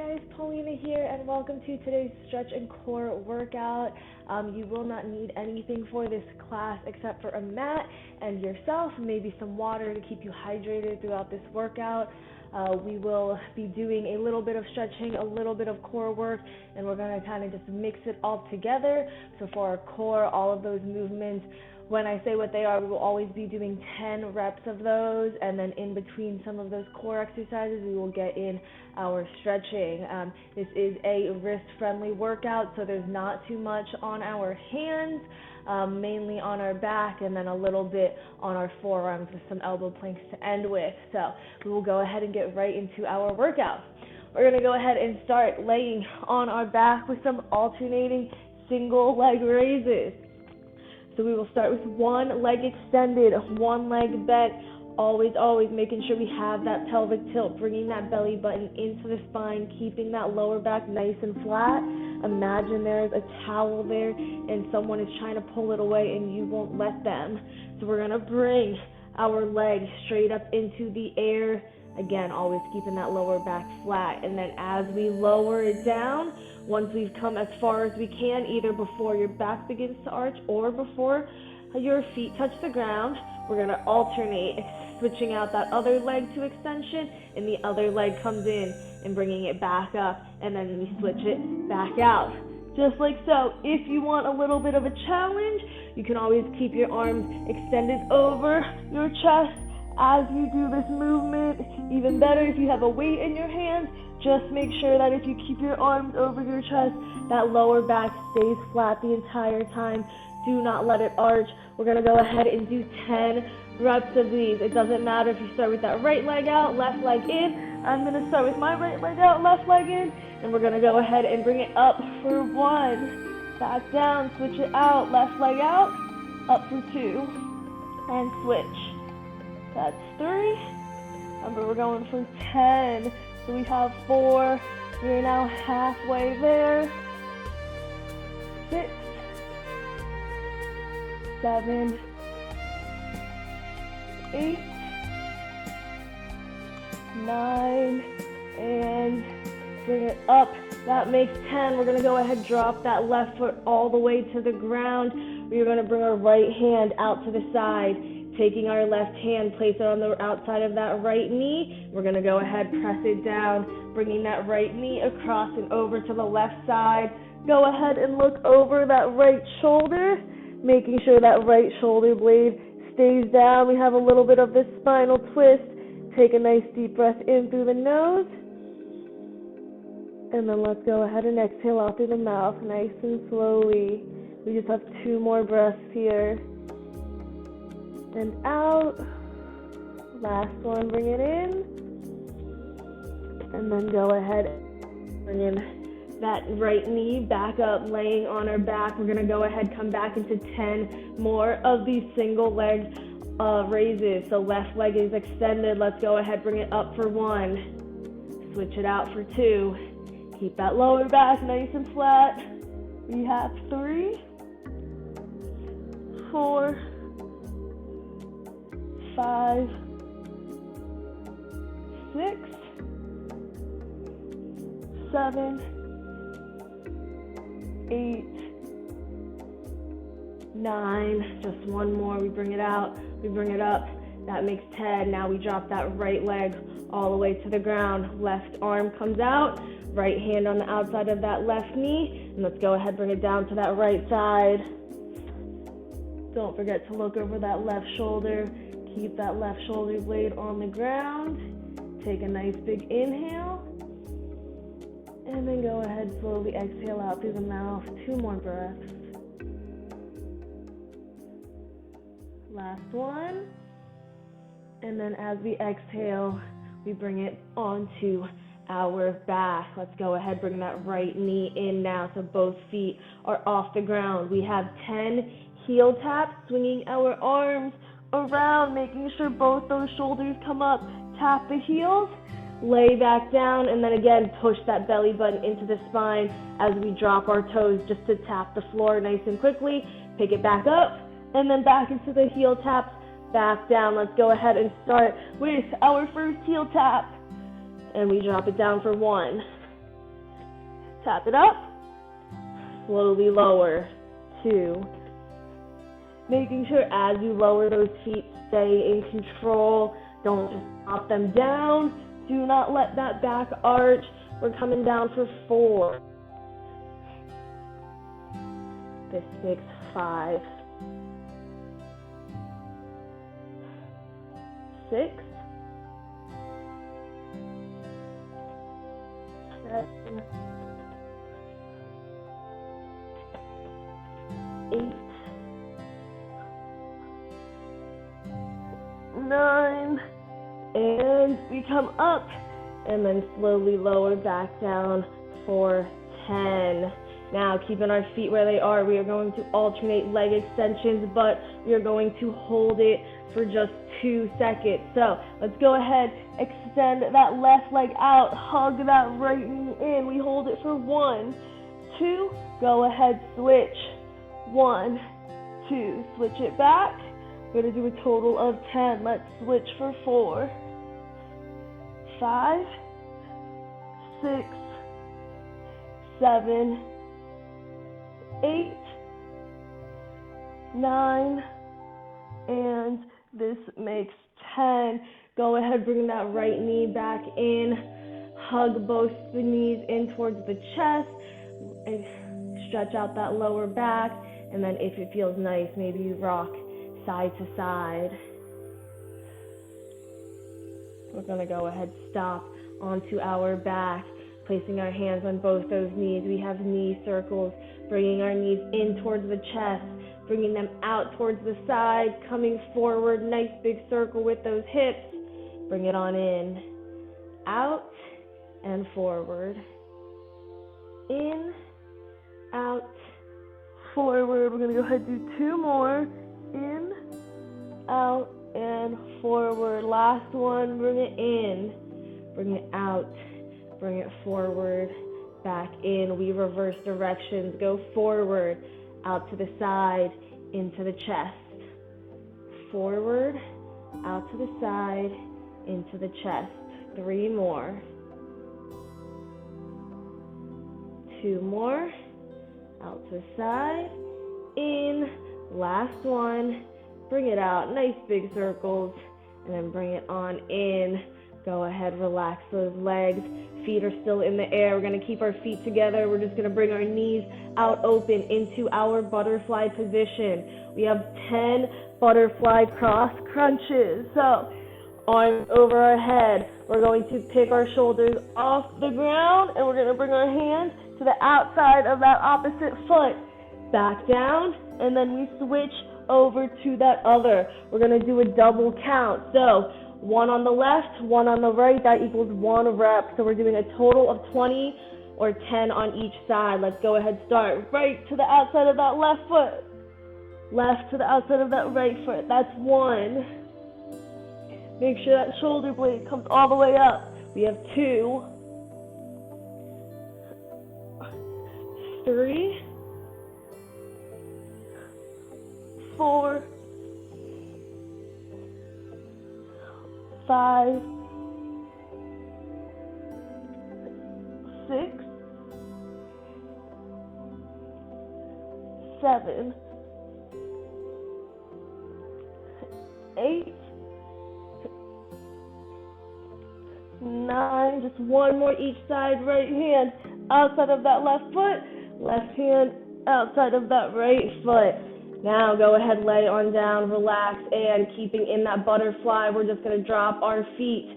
guys, Paulina here, and welcome to today's stretch and core workout. You will not need anything for this class except for a mat and yourself, maybe some water to keep you hydrated throughout this workout. We will be doing a little bit of stretching, a little bit of core work, and we're going to kind of just mix it all together. So for our core, all of those movements, when I say what they are, we will always be doing 10 reps of those, and then in between some of those core exercises, we will get in our stretching. This is a wrist-friendly workout, so there's not too much on our hands, mainly on our back, and then a little bit on our forearms with some elbow planks to end with. So we will go ahead and get right into our workout. We're going to go ahead and start laying on our back with some alternating single leg raises. So we will start with one leg extended, one leg bent, always making sure we have that pelvic tilt, bringing that belly button into the spine, keeping that lower back nice and flat. Imagine there's a towel there and someone is trying to pull it away and you won't let them. So we're going to bring our leg straight up into the air. Again, always keeping that lower back flat. And then as we lower it down, once we've come as far as we can, either before your back begins to arch or before your feet touch the ground, we're going to alternate, switching out that other leg to extension, and the other leg comes in and bringing it back up, and then we switch it back out. Just like so. If you want a little bit of a challenge, you can always keep your arms extended over your chest as you do this movement. Even better if you have a weight in your hands. Just make sure that if you keep your arms over your chest, that lower back stays flat the entire time. Do not let it arch. We're going to go ahead and do 10 reps of these. It doesn't matter if you start with that right leg out, left leg in. I'm going to start with my right leg out, left leg in. And we're going to go ahead and bring it up for 1. Back down, switch it out, left leg out, up for 2. And switch. That's 3. Remember, we're going for 10. So we have 4. We're now halfway there. 6, 7, 8, 9, and bring it up. That makes 10. We're going to go ahead and drop that left foot all the way to the ground. We're going to bring our right hand out to the side. Taking our left hand, place it on the outside of that right knee. We're going to go ahead, press it down, bringing that right knee across and over to the left side. Go ahead and look over that right shoulder, making sure that right shoulder blade stays down. We have a little bit of this spinal twist. Take a nice deep breath in through the nose. And then let's go ahead and exhale out through the mouth, nice and slowly. We just have 2 more breaths here. And out. Last one, bring it in. And then go ahead and bring in that right knee back up, laying on our back. We're going to go ahead, come back into 10 more of these single leg raises. So left leg is extended. Let's go ahead, bring it up for 1. Switch it out for 2. Keep that lower back nice and flat. We have 3, 4, 5, 6, 7, 8, 9. Just one more. We bring it out. We bring it up. That makes 10. Now we drop that right leg all the way to the ground. Left arm comes out. Right hand on the outside of that left knee. And let's go ahead, bring it down to that right side. Don't forget to look over that left shoulder. Keep that left shoulder blade on the ground. Take a nice big inhale. And then go ahead, slowly exhale out through the mouth. 2 more breaths. Last one. And then as we exhale, we bring it onto our back. Let's go ahead, bring that right knee in now so both feet are off the ground. We have 10 heel taps, swinging our arms around, making sure both those shoulders come up. Tap the heels, lay back down, and then again push that belly button into the spine as we drop our toes just to tap the floor nice and quickly. Pick it back up, and then back into the heel taps, back down. Let's go ahead and start with our first heel tap. And we drop it down for 1, Tap it up. Slowly lower. 2. Making sure as you lower those feet, stay in control. Don't just drop them down. Do not let that back arch. We're coming down for 4. This makes 5. 6. 7. 8. 9. And we come up and then slowly lower back down for 10. Now, keeping our feet where they are, we are going to alternate leg extensions, but we are going to hold it for just 2 seconds. So let's go ahead, extend that left leg out, hug that right knee in. We hold it for 1, 2, go ahead, switch. 1, 2, switch it back. We're going to do a total of 10. Let's switch for 4, 5, 6, 7, 8, 9, and this makes 10. Go ahead, bring that right knee back in. Hug both the knees in towards the chest. And stretch out that lower back. And then if it feels nice, maybe you rock side to side. We're going to go ahead, stop onto our back, placing our hands on both those knees. We have knee circles, bringing our knees in towards the chest, bringing them out towards the side, coming forward, nice big circle with those hips. Bring it on in, out, and forward. In, out, forward. We're going to go ahead and do 2 more. In, out, and forward. Last one, bring it in, bring it out, bring it forward, back in. We reverse directions. Go forward, out to the side, into the chest. Forward, out to the side, into the chest. 3 more. 2 more. Out to the side, in. Last one. Bring it out. Nice big circles. And then bring it on in. Go ahead, relax those legs. Feet are still in the air. We're going to keep our feet together. We're just going to bring our knees out open into our butterfly position. We have 10 butterfly cross crunches. So, arms over our head. We're going to pick our shoulders off the ground, and we're going to bring our hands to the outside of that opposite foot. Back down, and then we switch over to that other. We're going to do a double count. So, 1 on the left, 1 on the right, that equals 1 rep. So we're doing a total of 20 or 10 on each side. Let's go ahead, start right to the outside of that left foot. Left to the outside of that right foot. That's 1. Make sure that shoulder blade comes all the way up. We have 2, 3, 4, 5, 6, 7, 8, 9. Just 1 more each side. Right hand outside of that left foot. Left hand outside of that right foot. Now go ahead, lay on down, relax, and keeping in that butterfly, we're just going to drop our feet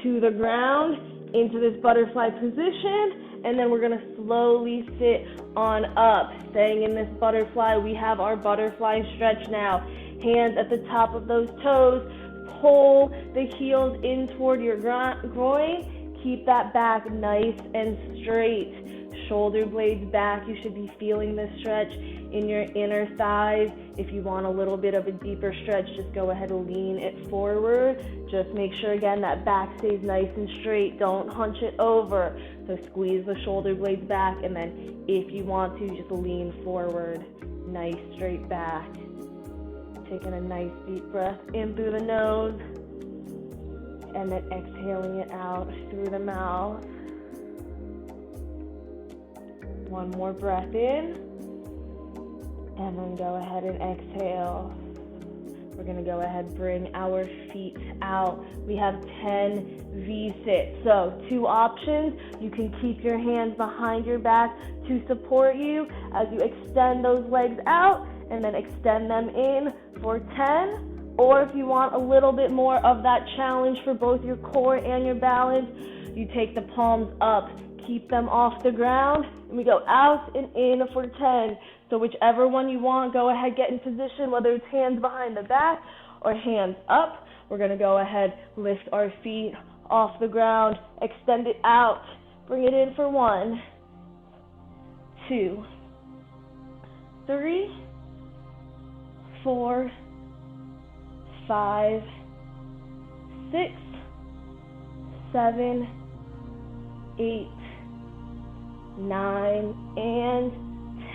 to the ground into this butterfly position, and then we're going to slowly sit on up. Staying in this butterfly, we have our butterfly stretch now. Hands at the top of those toes. Pull the heels in toward your groin. Keep that back nice and straight. Shoulder blades back. You should be feeling this stretch in your inner thighs. If you want a little bit of a deeper stretch, just go ahead and lean it forward. Just make sure, again, that back stays nice and straight. Don't hunch it over. So squeeze the shoulder blades back, and then if you want to, just lean forward. Nice straight back. Taking a nice deep breath in through the nose, and then exhaling it out through the mouth. One more breath in, and then go ahead and exhale. We're going to go ahead and bring our feet out. We have 10 V-sits. So 2 options. You can keep your hands behind your back to support you as you extend those legs out and then extend them in for 10. Or if you want a little bit more of that challenge for both your core and your balance, you take the palms up, keep them off the ground, and we go out and in for 10. So whichever one you want, go ahead, get in position, whether it's hands behind the back or hands up. We're going to go ahead, lift our feet off the ground, extend it out, bring it in for 1, 2, 3, 4, 5, 6, 7, 8, 9, and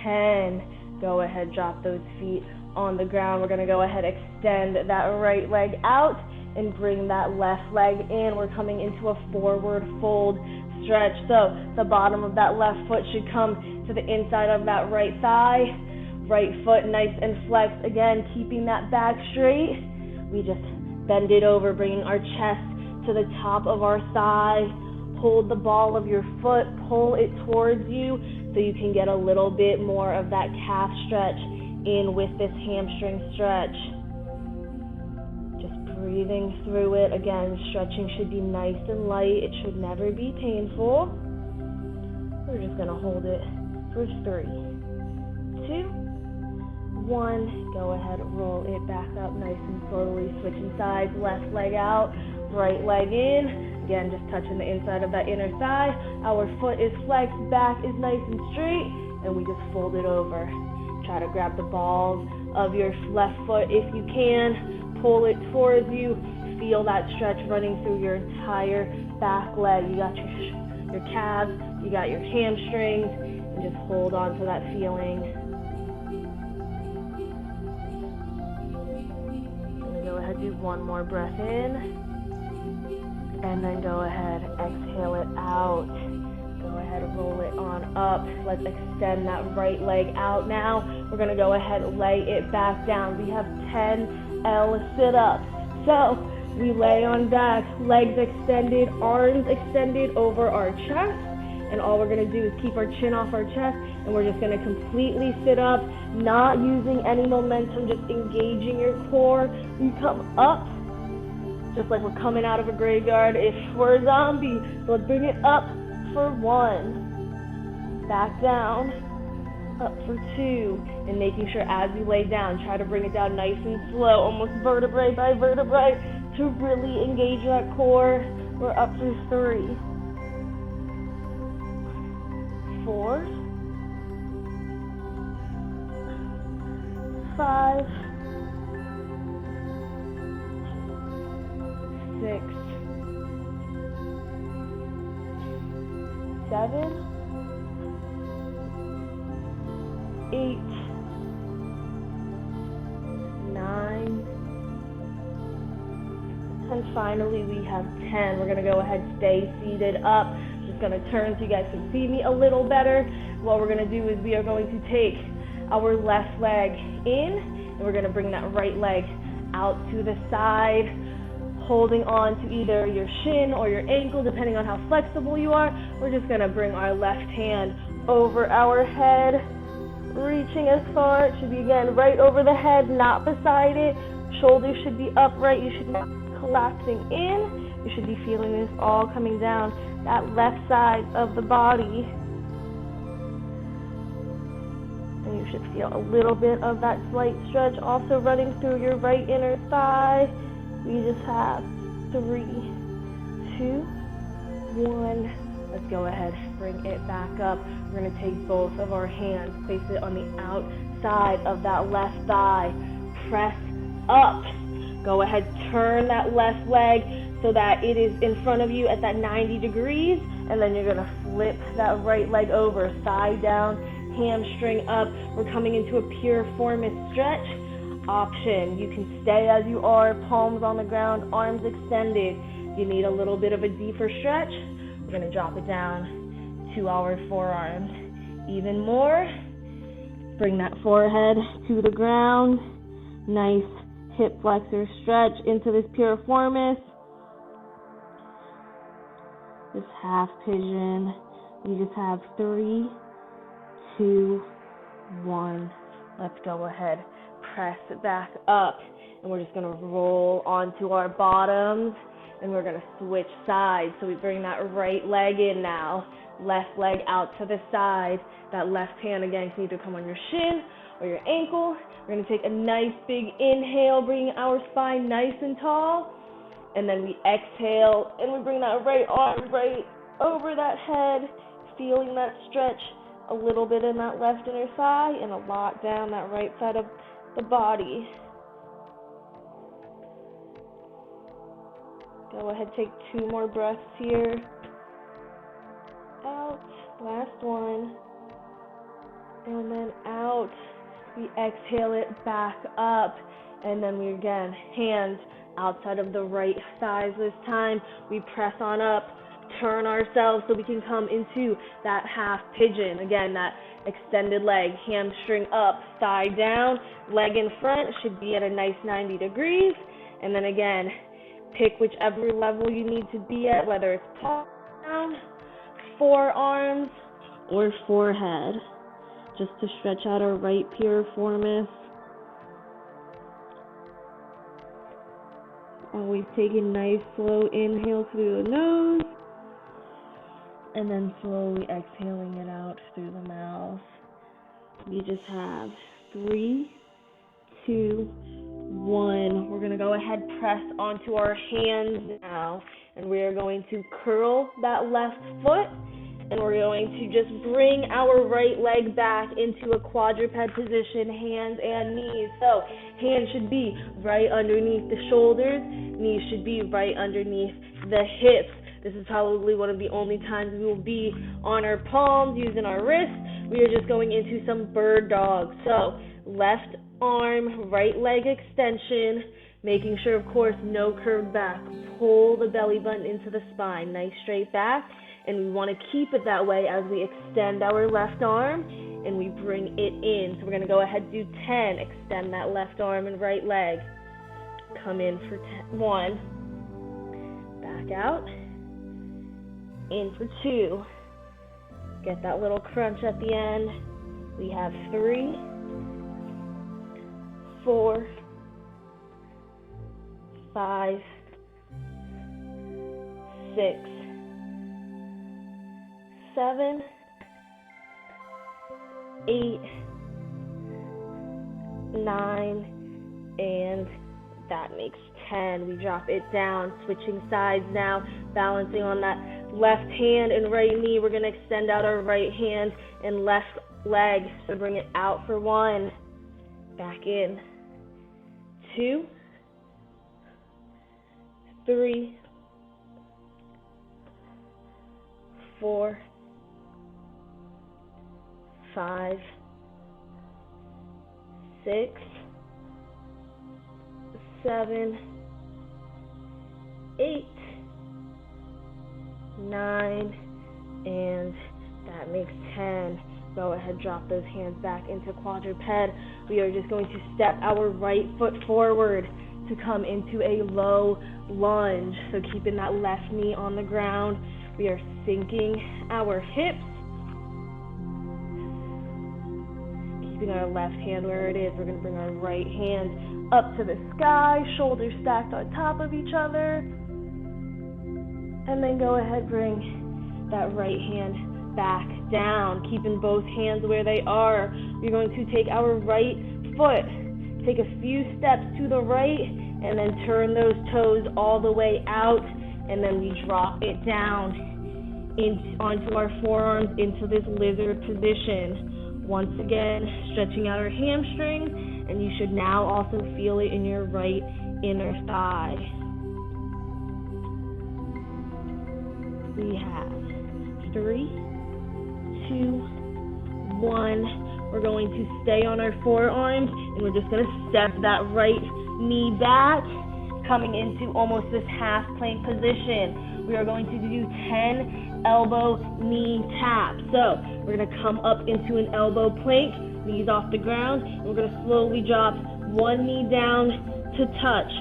10. Go ahead, drop those feet on the ground. We're going to go ahead, extend that right leg out and bring that left leg in. We're coming into a forward fold stretch. So the bottom of that left foot should come to the inside of that right thigh. Right foot nice and flexed. Again, keeping that back straight. We just bend it over, bringing our chest to the top of our thigh. Hold the ball of your foot, pull it towards you so you can get a little bit more of that calf stretch in with this hamstring stretch. Just breathing through it. Again, stretching should be nice and light. It should never be painful. We're just going to hold it for 3, 2, 1. Go ahead, roll it back up nice and slowly. Switching sides, left leg out, right leg in. Again, just touching the inside of that inner thigh. Our foot is flexed, back is nice and straight, and we just fold it over. Try to grab the balls of your left foot if you can. Pull it towards you. Feel that stretch running through your entire back leg. You got your calves, you got your hamstrings, and just hold on to that feeling. And go ahead, do one more breath in. And then go ahead, exhale it out. Go ahead, roll it on up. Let's extend that right leg out now. We're going to go ahead, lay it back down. We have 10 L sit-ups. So we lay on back, legs extended, arms extended over our chest. And all we're going to do is keep our chin off our chest. And we're just going to completely sit up, not using any momentum, just engaging your core. We come up, just like we're coming out of a graveyard if we're a zombie. So let's bring it up for 1, back down, up for 2, and making sure as you lay down, try to bring it down nice and slow, almost vertebrae by vertebrae, to really engage that core. We're up for 3, 4, 5, 6, 7, 8, 9, and finally we have 10. We're going to go ahead, stay seated up. Just going to turn so you guys can see me a little better. What we're going to do is we are going to take our left leg in, and we're going to bring that right leg out to the side, holding on to either your shin or your ankle, depending on how flexible you are. We're just going to bring our left hand over our head, reaching as far. It should be, again, right over the head, not beside it. Shoulders should be upright. You should not be collapsing in. You should be feeling this all coming down that left side of the body. And you should feel a little bit of that slight stretch also running through your right inner thigh. We just have 3, 2, 1. Let's go ahead, bring it back up. We're going to take both of our hands, place it on the outside of that left thigh. Press up. Go ahead, turn that left leg so that it is in front of you at that 90 degrees. And then you're going to flip that right leg over, thigh down, hamstring up. We're coming into a piriformis stretch. Option. You can stay as you are, palms on the ground, arms extended. You need a little bit of a deeper stretch. We're going to drop it down to our forearms. Even more. Bring that forehead to the ground. Nice hip flexor stretch into this piriformis. This half pigeon. We just have 3, 2, 1. Let's go ahead. Press it back up. And we're just going to roll onto our bottoms. And we're going to switch sides. So we bring that right leg in now. Left leg out to the side. That left hand again can either come on your shin or your ankle. We're going to take a nice big inhale, bringing our spine nice and tall. And then we exhale and we bring that right arm right over that head, feeling that stretch a little bit in that left inner thigh and a lot down that right side of the body. Go ahead, take 2 more breaths here. Out, last one. And then out. We exhale it back up. And then we again, hands outside of the right thighs this time. We press on up, turn ourselves so we can come into that half pigeon. Again, that extended leg, hamstring up, thigh down, leg in front should be at a nice 90 degrees. And then again, pick whichever level you need to be at, whether it's palm down, forearms, or forehead, just to stretch out our right piriformis. Always taking nice slow inhale through the nose, and then slowly exhaling it out through the mouth. We just have 3, 2, 1. We're going to go ahead, press onto our hands now, and we are going to curl that left foot, and we're going to just bring our right leg back into a quadruped position, hands and knees. So hands should be right underneath the shoulders, knees should be right underneath the hips. This is probably one of the only times we will be on our palms, using our wrists. We are just going into some bird dog. So left arm, right leg extension, making sure, of course, no curved back. Pull the belly button into the spine, nice straight back. And we want to keep it that way as we extend our left arm and we bring it in. So we're going to go ahead and do 10. Extend that left arm and right leg. Come in for 1. Back out. In for 2. Get that little crunch at the end. We have 3, 4, 5, 6, 7, 8, 9, and that makes 10. We drop it down, switching sides now, balancing on that left hand and right knee. We're going to extend out our right hand and left leg, so bring it out for 1, back in, 2, 3, 4, 5, 6, 7, 8, 9, and that makes 10. Go ahead, drop those hands back into quadruped. We are just going to step our right foot forward to come into a low lunge. So keeping that left knee on the ground, we are sinking our hips, keeping our left hand where it is. We're going to bring our right hand up to the sky, shoulders stacked on top of each other, and then go ahead, bring that right hand back down, keeping both hands where they are. We're going to take our right foot, take a few steps to the right, and then turn those toes all the way out, and then we drop it down onto our forearms into this lizard position. Once again, stretching out our hamstrings, and you should now also feel it in your right inner thigh. We have 3, 2, 1. We're going to stay on our forearms, and we're just going to step that right knee back, coming into almost this half plank position. We are going to do 10 elbow, knee, tap. So we're going to come up into an elbow plank, knees off the ground, and we're going to slowly drop one knee down to touch.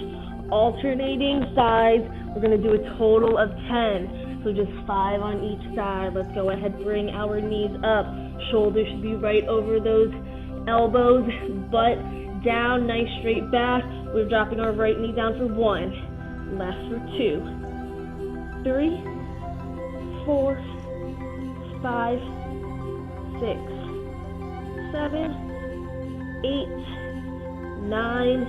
Alternating sides, we're going to do a total of 10. So just 5 on each side. Let's go ahead, bring our knees up. Shoulders should be right over those elbows, butt down, nice straight back. We're dropping our right knee down for 1, left for 2, 3, 4, 5, 6, 7, 8, 9,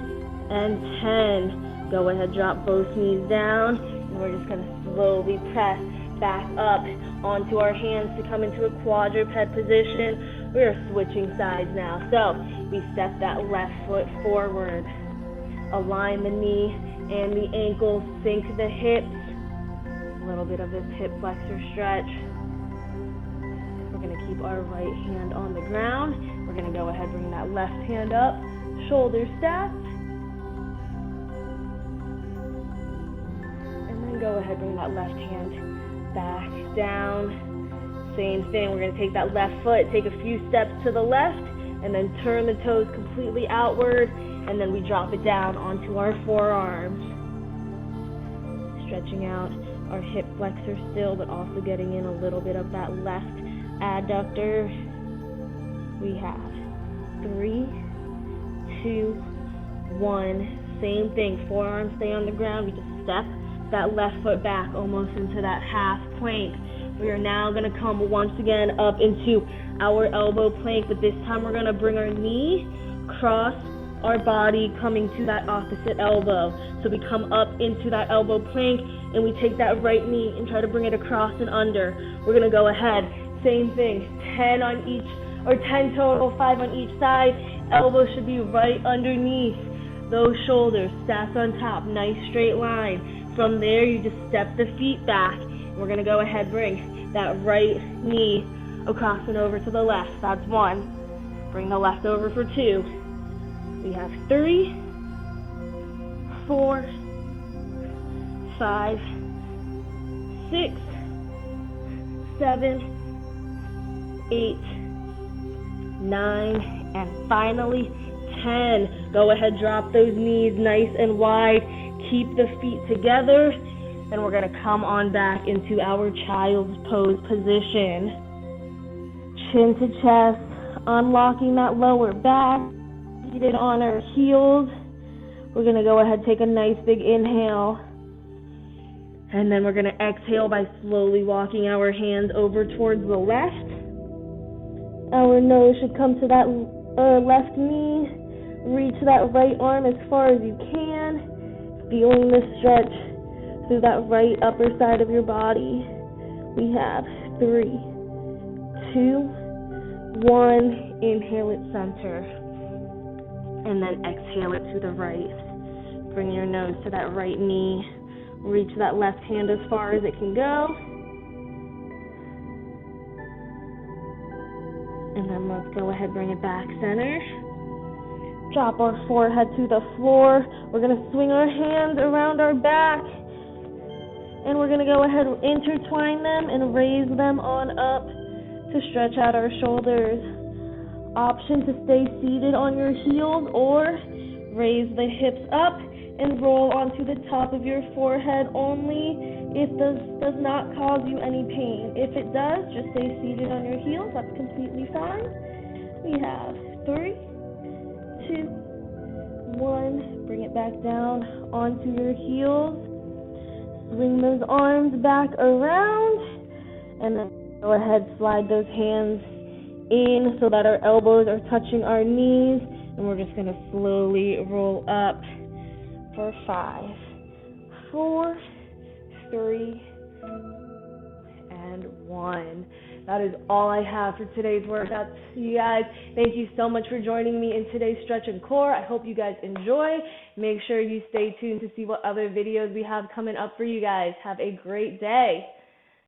and 10. Go ahead, drop both knees down, and we're just going to slowly press back up onto our hands to come into a quadruped position. We are switching sides now. So we step that left foot forward, align the knee and the ankle, sink the hips, a little bit of this hip flexor stretch. We're going to keep our right hand on the ground. We're going to go ahead, bring that left hand up, shoulder stacked. And then go ahead, bring that left hand back down. Same thing, we're going to take that left foot, take a few steps to the left, and then turn the toes completely outward, and then we drop it down onto our forearms. Stretching out our hip flexor still, but also getting in a little bit of that left adductor. We have 3, 2, 1. Same thing, forearms stay on the ground. We just step that left foot back almost into that half plank. We are now going to come once again up into our elbow plank, but this time we're going to bring our knee across our body, coming to that opposite elbow. So we come up into that elbow plank, and we take that right knee and try to bring it across and under. We're going to go ahead, same thing, 10 on each, or 10 total, 5 on each side. Elbows should be right underneath those shoulders, stats on top, nice straight line. From there, you just step the feet back. We're going to go ahead, bring that right knee across and over to the left. That's 1. Bring the left over for 2. We have 3, 4, 5, 6, 7, 8, 9, and finally 10. Go ahead, drop those knees nice and wide. Keep the feet together. And we're going to come on back into our child's pose position. Chin to chest, unlocking that lower back, seated on our heels. We're going to go ahead, take a nice big inhale. And then we're going to exhale by slowly walking our hands over towards the left. Our nose should come to that left knee. Reach that right arm as far as you can. Feeling the stretch through that right upper side of your body. We have 3, 2, 1. Inhale it center. And then exhale it to the right. Bring your nose to that right knee. Reach that left hand as far as it can go. And then let's go ahead, bring it back center. Drop our forehead to the floor. We're going to swing our hands around our back. And we're going to go ahead and intertwine them and raise them on up to stretch out our shoulders. Option to stay seated on your heels or raise the hips up and roll onto the top of your forehead only if this does not cause you any pain. If it does, just stay seated on your heels. That's completely fine. We have 3, 2, 1. Bring it back down onto your heels. Swing those arms back around, and then go ahead, slide those hands in so that our elbows are touching our knees, and we're just going to slowly roll up for 5, 4, 3, and 1. That is all I have for today's workout. You guys, thank you so much for joining me in today's Stretch and Core. I hope you guys enjoy. Make sure you stay tuned to see what other videos we have coming up for you guys. Have a great day.